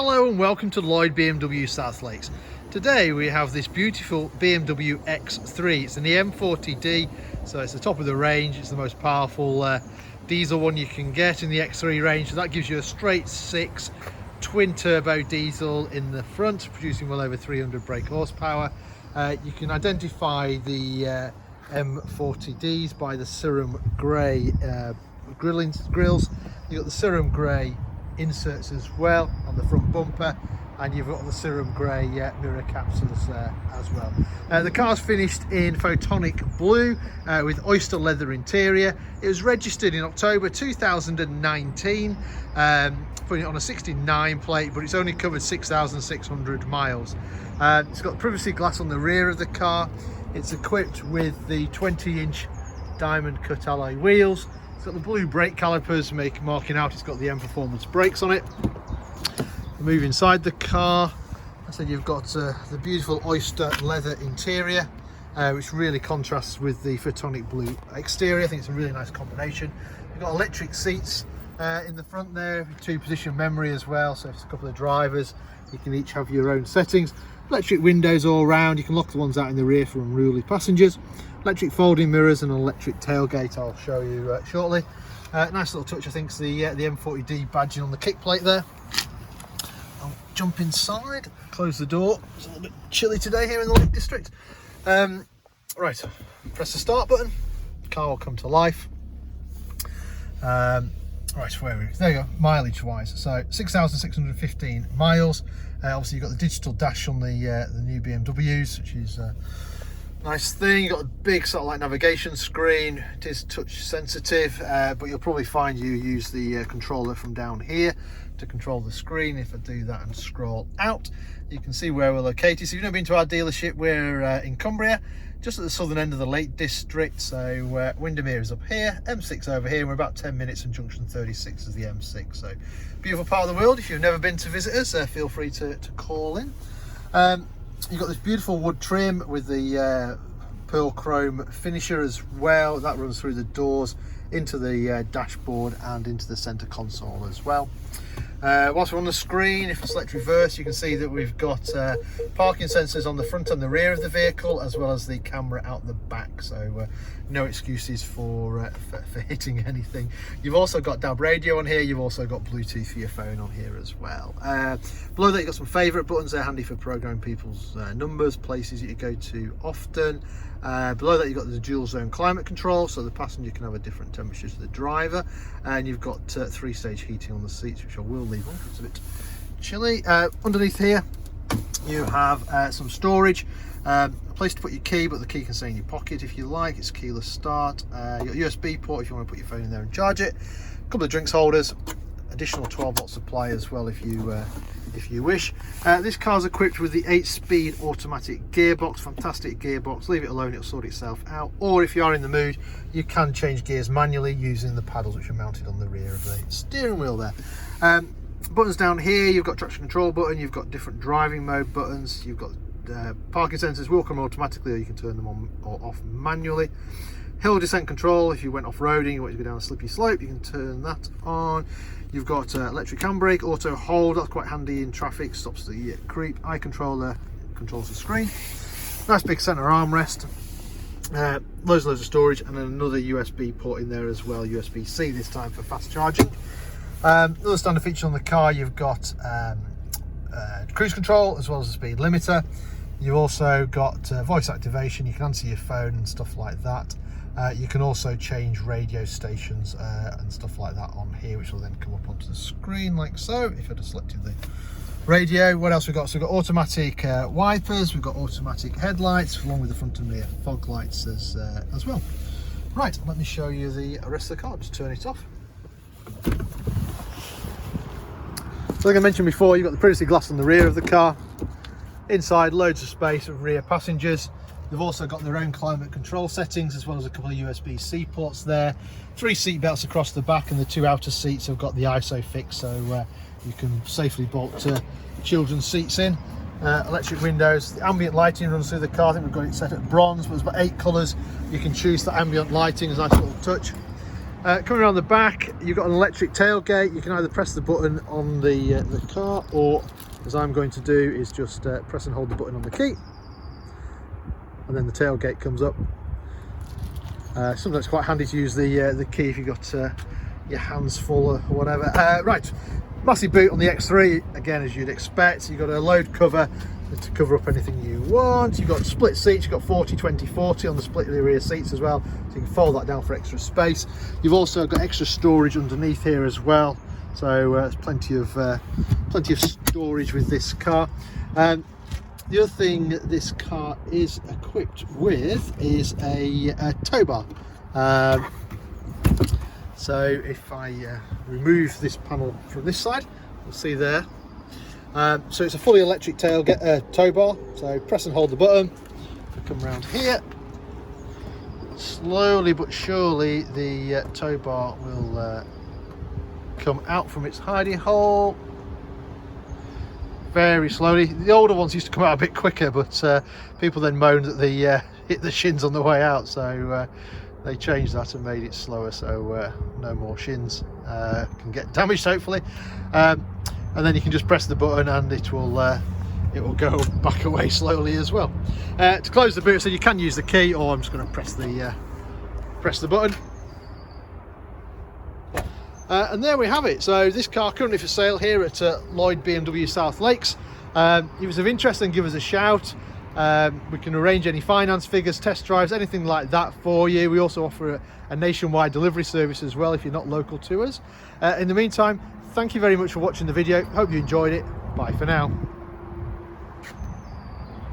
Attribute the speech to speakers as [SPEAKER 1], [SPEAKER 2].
[SPEAKER 1] Hello and welcome to Lloyd BMW South Lakes. Today we have this beautiful BMW X3. It's in the M40d, so it's the top of the range. It's the most powerful diesel one you can get in the X3 range. So that gives you a straight six twin turbo diesel in the front, producing well over 300 brake horsepower. You can identify the M40Ds by the serum grey grills. You've got the serum grey inserts as well on the front bumper, and you've got the serum grey mirror capsules as well. The car's finished in Phytonic Blue with Oyster Leather interior. It was registered in October 2019, putting it on a 69 plate, but it's only covered 6,600 miles. It's got privacy glass on the rear of the car. It's equipped with the 20-inch diamond cut alloy wheels. It's got the blue brake calipers marking out it's got the M Performance brakes on it. Move inside the car. I said you've got the beautiful oyster leather interior, which really contrasts with the Phytonic Blue exterior. I think it's a really nice combination. You've got electric seats in the front there, two-position memory as well, so if it's a couple of drivers, you can each have your own settings. Electric windows all round. You can lock the ones out in the rear for unruly passengers. Electric folding mirrors and an electric tailgate I'll show you shortly. Nice little touch, I think, is the M40d badging on the kick plate there. I'll jump inside, close the door. It's a little bit chilly today here in the Lake District. Right, press the start button. The car will come to life. Right, where are we? There you go, mileage wise. So 6,615 miles. Obviously you've got the digital dash on the new BMWs, which is a nice thing. You've got a big satellite navigation screen. It is touch sensitive, but you'll probably find you use the controller from down here to control the screen. If I do that and scroll out, you can see where we're located. So if you've never been to our dealership, we're in Cumbria, just at the southern end of the Lake District. So Windermere is up here, M6 over here, and we're about 10 minutes from junction 36 of the M6. So beautiful part of the world. If you've never been to visit us, feel free to call in. You've got this beautiful wood trim with the pearl chrome finisher as well. That runs through the doors into the dashboard and into the center console as well. Whilst we're on the screen, if I select reverse, you can see that we've got parking sensors on the front and the rear of the vehicle, as well as the camera out the back, so no excuses for hitting anything. You've also got DAB radio on here. You've also got Bluetooth for your phone on here as well. Below that, you've got some favourite buttons. They're handy for programming people's numbers, places that you go to often. Below that, you've got the dual zone climate control, so the passenger can have a different temperature to the driver, and you've got 3-stage heating on the seats, which I will leave on because it's a bit chilly. Underneath here you have some storage, a place to put your key, but the key can stay in your pocket if you like. It's keyless start. You've got a USB port if you want to put your phone in there and charge it, a couple of drinks holders, additional 12-volt supply as well if you wish. This car's equipped with the 8-speed automatic gearbox. Fantastic gearbox. Leave it alone, it'll sort itself out, or if you are in the mood, you can change gears manually using the paddles which are mounted on the rear of the steering wheel there. Buttons down here, you've got traction control button, you've got different driving mode buttons, you've got parking sensors will come automatically, or you can turn them on or off manually. Hill descent control, if you went off-roading, you want to go down a slippy slope, you can turn that on. You've got electric handbrake, auto hold, that's quite handy in traffic, stops the creep. Eye controller controls the screen. Nice big centre armrest. Loads of storage, and then another USB port in there as well, USB-C this time for fast charging. Another standard feature on the car, you've got cruise control as well as a speed limiter. You've also got voice activation, you can answer your phone and stuff like that. You can also change radio stations and stuff like that on here, which will then come up onto the screen like so, if I'd have selected the radio. What else we've got? So we've got automatic wipers, we've got automatic headlights, along with the front and rear fog lights as well. Right, let me show you the rest of the car. Just turn it off. So like I mentioned before, you've got the privacy glass on the rear of the car. Inside, loads of space for rear passengers. They've also got their own climate control settings, as well as a couple of USB-C ports there. 3 seat belts across the back, and the 2 outer seats have got the ISO fix, so you can safely bolt children's seats in. Electric windows. The ambient lighting runs through the car. I think we've got it set at bronze, but there's about 8 colours. You can choose the ambient lighting, as a nice little touch. Coming around the back, you've got an electric tailgate. You can either press the button on the car, or as I'm going to do is just press and hold the button on the key, and then the tailgate comes up. Sometimes it's quite handy to use the key if you've got your hands full or whatever. Right, massive boot on the X3, again as you'd expect. You've got a load cover to cover up anything you want. You've got split seats, you've got 40, 20, 40 on the split rear seats as well, so you can fold that down for extra space. You've also got extra storage underneath here as well, so there's plenty of storage with this car. The other thing that this car is equipped with is a tow bar. So if I remove this panel from this side, you'll see there. So it's a fully electric tow bar. So press and hold the button. I come around here. Slowly but surely, the tow bar will come out from its hiding hole. Very slowly. The older ones used to come out a bit quicker, but people then moaned that they hit the shins on the way out, so they changed that and made it slower, so no more shins can get damaged, hopefully. And then you can just press the button and it will go back away slowly as well. To close the boot, so you can use the key, or I'm just going to press the button. And there we have it. So this car currently for sale here at Lloyd BMW South Lakes. If it's of interest, then give us a shout. We can arrange any finance figures, test drives, anything like that for you. We also offer a nationwide delivery service as well if you're not local to us. In the meantime, thank you very much for watching the video. Hope you enjoyed it. Bye for now.